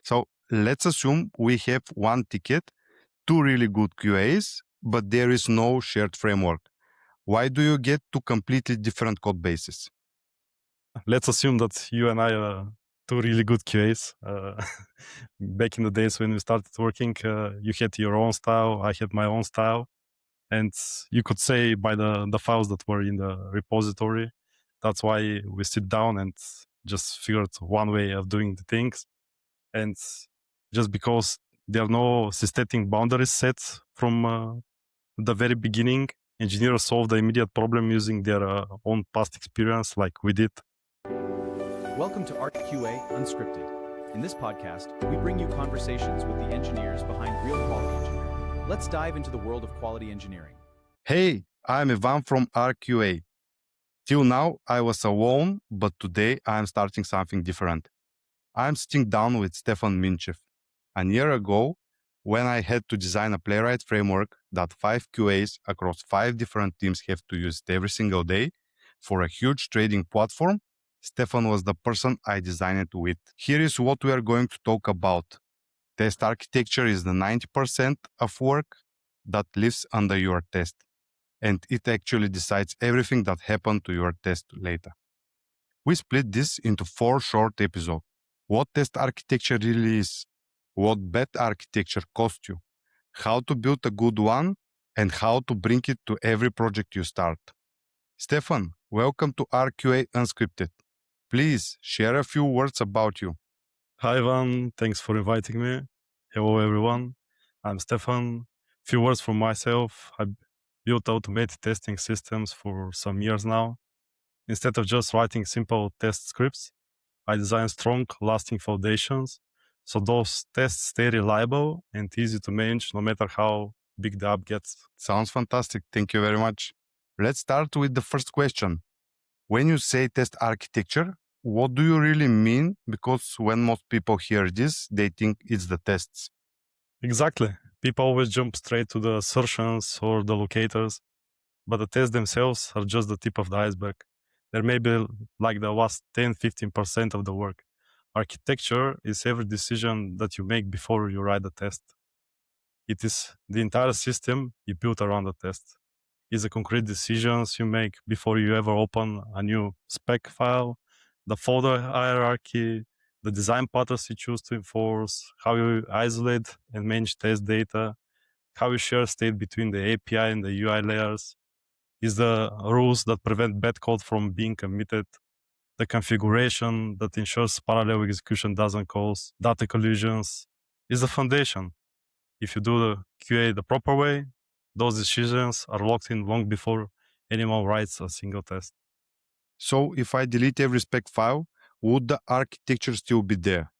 So let's assume we have one ticket, two really good QAs, but there is no shared framework. Why do you get two completely different code bases? Let's assume that you and I are two really good QAs. Back in the days when we started working, you had your own style, I had my own style. And you could say by the files that were in the repository, that's why we sit down and just figured one way of doing the things. And just because there are no systematic boundaries set from the very beginning, engineers solve the immediate problem using their own past experience like we did. Welcome to ArchQA Unscripted. In this podcast, we bring you conversations with the engineers behind real quality engineering. Let's dive into the world of quality engineering. Hey, I'm Ivan from ArchQA. Till now, I was alone, but today I'm starting something different. I'm sitting down with Stefan Minchev. A year ago, when I had to design a Playwright framework that 5 QAs across 5 different teams have to use it every single day for a huge trading platform, Stefan was the person I designed it with. Here is what we are going to talk about. Test architecture is the 90% of work that lives under your test, and it actually decides everything that happened to your test later. We split this into 4 short episodes. What test architecture really is, what bad architecture costs you, how to build a good one, and how to bring it to every project you start. Stefan, welcome to ArchQA Unscripted. Please share a few words about you. Hi, Ivan. Thanks for inviting me. Hello, everyone. I'm Stefan. Few words from myself. I built automated testing systems for some years now. Instead of just writing simple test scripts, I design strong, lasting foundations so those tests stay reliable and easy to manage no matter how big the app gets. Sounds fantastic. Thank you very much. Let's start with the first question. When you say test architecture, what do you really mean? Because when most people hear this, they think it's the tests. Exactly. People always jump straight to the assertions or the locators, but the tests themselves are just the tip of the iceberg. There may be like the last 10-15% of the work. Architecture is every decision that you make before you write the test. It is the entire system you build around the test. It's the concrete decisions you make before you ever open a new spec file, the folder hierarchy, the design patterns you choose to enforce, how you isolate and manage test data, how you share state between the API and the UI layers, is the rules that prevent bad code from being committed, the configuration that ensures parallel execution doesn't cause data collisions, is the foundation. If you do the QA the proper way, those decisions are locked in long before anyone writes a single test. So if I delete every spec file, would the architecture still be there?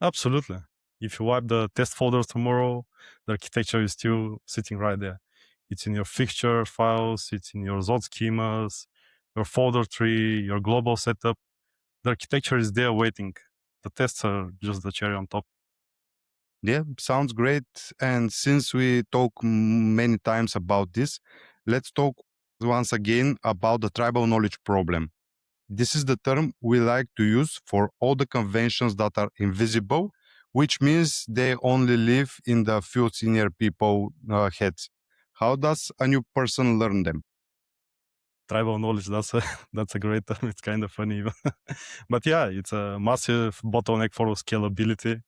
Absolutely. If you wipe the test folder tomorrow, the architecture is still sitting right there. It's in your fixture files, it's in your Zod schemas, your folder tree, your global setup. The architecture is there waiting. The tests are just the cherry on top. Yeah, sounds great. And since we talk many times about this, let's talk once again about the tribal knowledge problem. This is the term we like to use for all the conventions that are invisible, which means they only live in the few senior people heads. How does a new person learn them? Tribal knowledge, that's a great term. It's kind of funny. But yeah, it's a massive bottleneck for scalability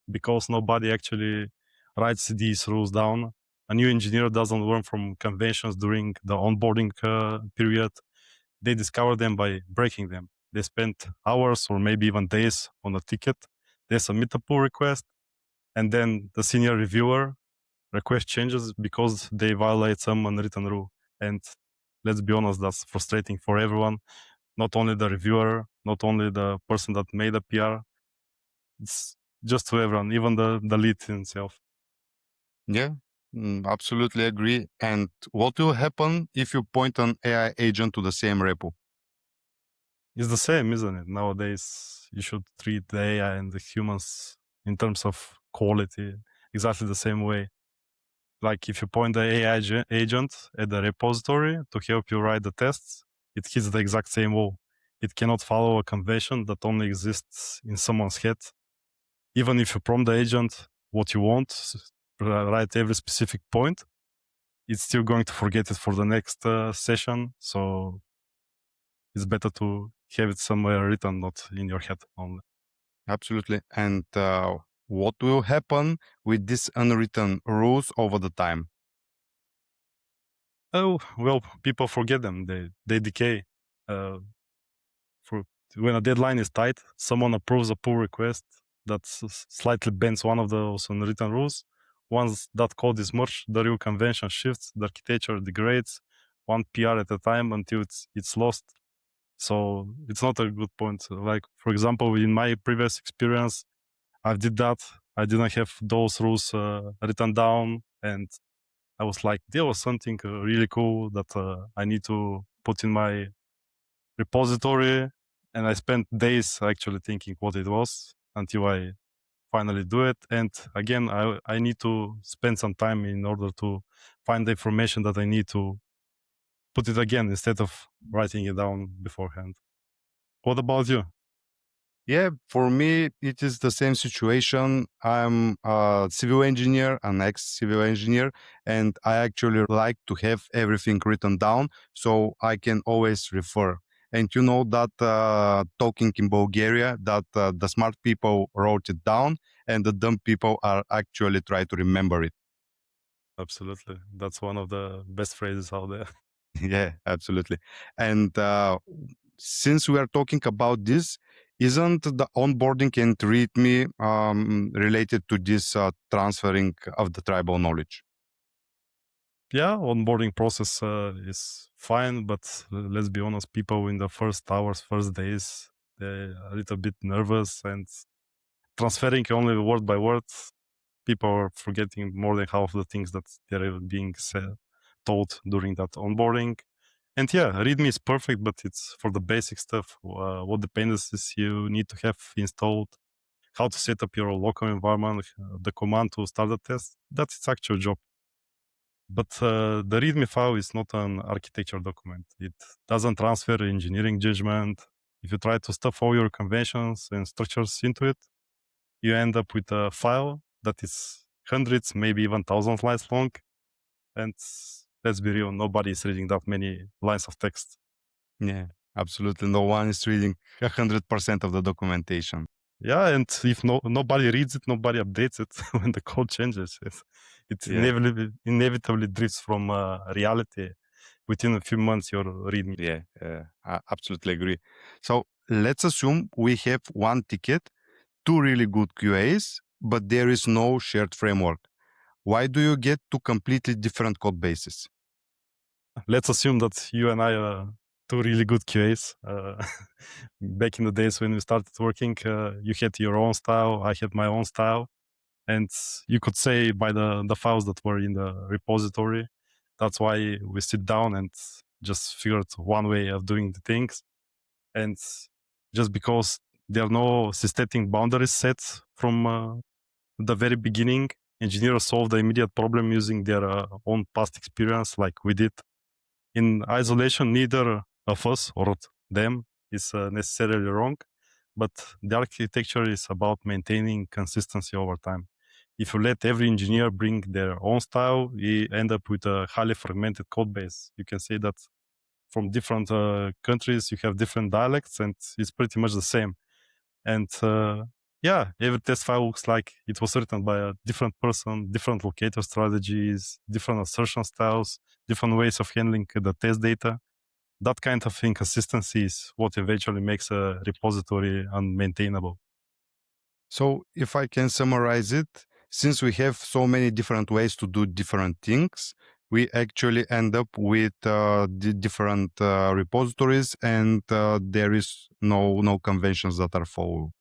because nobody actually writes these rules down. A new engineer doesn't learn from conventions during the onboarding period. They discover them by breaking them. They spend hours or maybe even days on a ticket. They submit a pull request, and then the senior reviewer request changes because they violate some unwritten rule. And let's be honest, that's frustrating for everyone. Not only the reviewer, not only the person that made the PR. It's just to everyone, even the lead himself. Yeah, absolutely agree. And what will happen if you point an AI agent to the same repo? It's the same, isn't it? Nowadays, you should treat the AI and the humans in terms of quality exactly the same way. Like if you point the AI agent at the repository to help you write the tests, it hits the exact same wall. It cannot follow a convention that only exists in someone's head. even if you prompt the agent what you want, write every specific point, it's still going to forget it for the next session. So it's better to have it somewhere written, not in your head only. Absolutely. And what will happen with these unwritten rules over the time? Oh, well, people forget them. They decay. Uh, for when a deadline is tight, someone approves a pull request that slightly bends one of those unwritten rules. Once that code is merged, the real convention shifts, the architecture degrades one PR at a time until it's lost. So it's not a good point. Like, for example, in my previous experience, I did that. I didn't have those rules written down, and I was like, there was something really cool that I need to put in my repository, and I spent days actually thinking what it was until I finally do it. And again, I need to spend some time in order to find the information that I need to put it again instead of writing it down beforehand. What about you? Yeah, for me, it is the same situation. I'm a civil engineer, an ex-civil engineer, and I actually like to have everything written down so I can always refer. And you know that talking in Bulgaria, that the smart people wrote it down and the dumb people are actually try to remember it. Absolutely. That's one of the best phrases out there. Yeah, absolutely. And since we are talking about this, isn't the onboarding and README related to this transferring of the tribal knowledge? Yeah, onboarding process is fine, but let's be honest, people in the first hours, first days, they're a little bit nervous, and transferring only word by word, people are forgetting more than half of the things that they're being told during that onboarding. And yeah, README is perfect, but it's for the basic stuff. What dependencies you need to have installed, how to set up your local environment, the command to start the test. That's its actual job. But the README file is not an architecture document. It doesn't transfer engineering judgment. If you try to stuff all your conventions and structures into it, you end up with a file that is hundreds, maybe even thousands lines long. And let's be real, nobody is reading that many lines of text. Yeah, absolutely. No one is reading 100% of the documentation. Yeah, and if nobody reads it, nobody updates it when the code changes. It Yeah, inevitably drifts from reality. Within a few months, you're reading. yeah, I absolutely agree. So let's assume we have one ticket, two really good QAs, but there is no shared framework. Why do you get two completely different code bases? Let's assume that you and I are two really good QAs. Back in the days when we started working, you had your own style, I had my own style. And you could say by the files that were in the repository, that's why we sit down and just figured one way of doing the things. And just because there are no systemic boundaries set from the very beginning, engineers solve the immediate problem using their own past experience, like we did. In isolation, neither of us or them is necessarily wrong, but the architecture is about maintaining consistency over time. If you let every engineer bring their own style, you end up with a highly fragmented code base. You can say that from different countries, you have different dialects, and it's pretty much the same. And yeah, every test file looks like it was written by a different person, different locator strategies, different assertion styles, different ways of handling the test data. That kind of inconsistency is what eventually makes a repository unmaintainable. So, if I can summarize it, since we have so many different ways to do different things, we actually end up with the different repositories, and there is no conventions that are followed.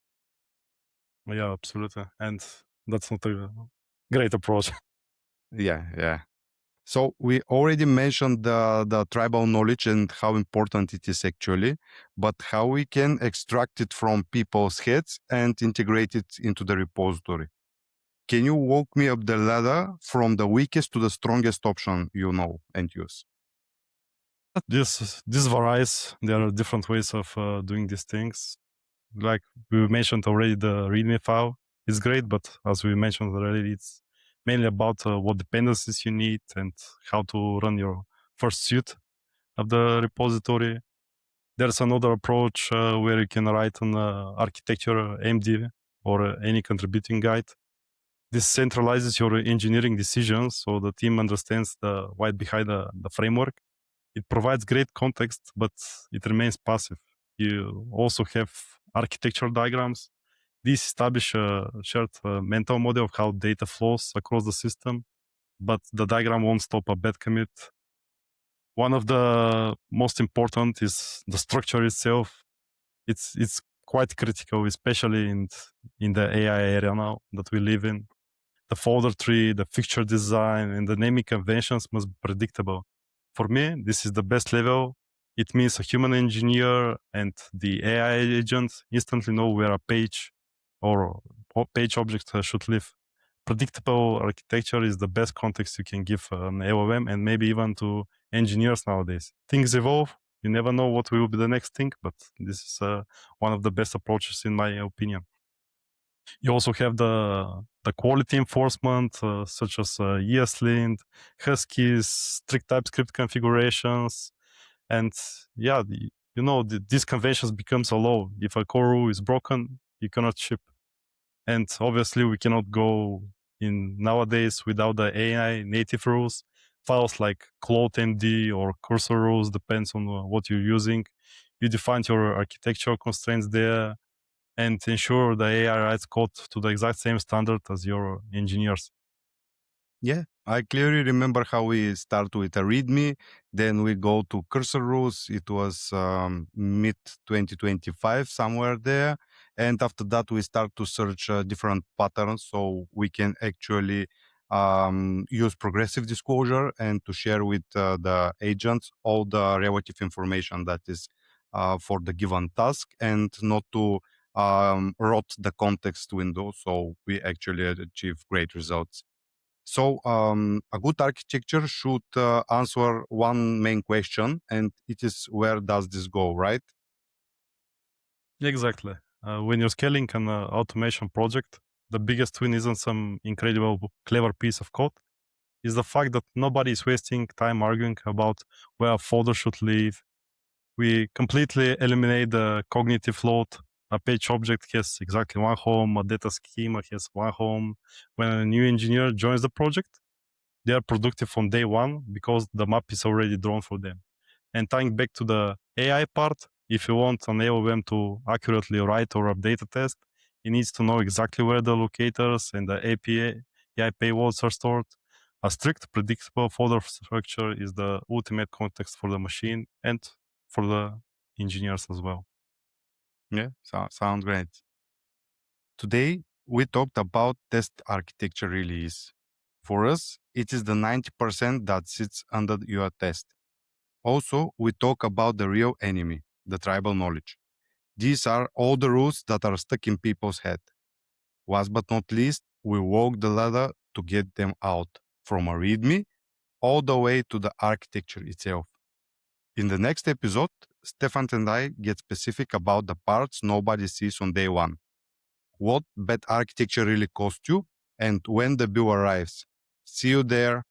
Yeah, absolutely. And that's not a great approach. Yeah, yeah. So we already mentioned the tribal knowledge and how important it is actually, but how we can extract it from people's heads and integrate it into the repository. Can you walk me up the ladder from the weakest to the strongest option you know and use? This varies. There are different ways of doing these things. Like we mentioned already, the README file. it's great, but as we mentioned already, it's mainly about what dependencies you need and how to run your first suite of the repository. There's another approach where you can write an architecture MD or any contributing guide. This centralizes your engineering decisions so the team understands the why behind the framework. It provides great context, but it remains passive. You also have architecture diagrams. These establish a shared mental model of how data flows across the system, but the diagram won't stop a bad commit. One of the most important is the structure itself. It's quite critical, especially in the AI area now that we live in. The folder tree, the fixture design, and the naming conventions must be predictable. For me, this is the best level. It means a human engineer and the AI agent instantly know where a page or page object should live. Predictable architecture is the best context you can give an LLM and maybe even to engineers nowadays. Things evolve. You never know what will be the next thing, but this is one of the best approaches in my opinion. You also have the quality enforcement, such as ESLint, Huskies, strict TypeScript configurations, and yeah, these conventions becomes a law. If a core rule is broken, you cannot ship. And obviously, we cannot go in nowadays without the AI native rules. Files like CloudMD or cursor rules depends on what you're using. You define your architectural constraints there and ensure the AI writes code to the exact same standard as your engineers. Yeah, I clearly remember how we start with a README, then we go to cursor rules. It was mid 2025, somewhere there. And after that, we start to search different patterns so we can actually use progressive disclosure and to share with the agents all the relative information that is for the given task and not to rot the context window. So we actually achieve great results. So a good architecture should answer one main question, and it is where does this go, right? Exactly. When you're scaling an automation project, the biggest win isn't some incredible, clever piece of code. Is the fact that nobody is wasting time arguing about where a folder should live. We completely eliminate the cognitive load. A page object has exactly one home, a data schema has one home. When a new engineer joins the project, they are productive from day one because the map is already drawn for them. And tying back to the AI part, if you want an LLM to accurately write or update a test, it needs to know exactly where the locators and the API paywalls are stored. A strict, predictable folder structure is the ultimate context for the machine and for the engineers as well. Yeah, sounds great. Today, we talked about test architecture release. For us, it is the 90% that sits under your test. Also, we talk about the real enemy, the tribal knowledge. These are all the rules that are stuck in people's head. Last but not least, we walk the ladder to get them out from a README all the way to the architecture itself. In the next episode, Stefan and I get specific about the parts nobody sees on day one. What bad architecture really costs you and when the bill arrives. See you there.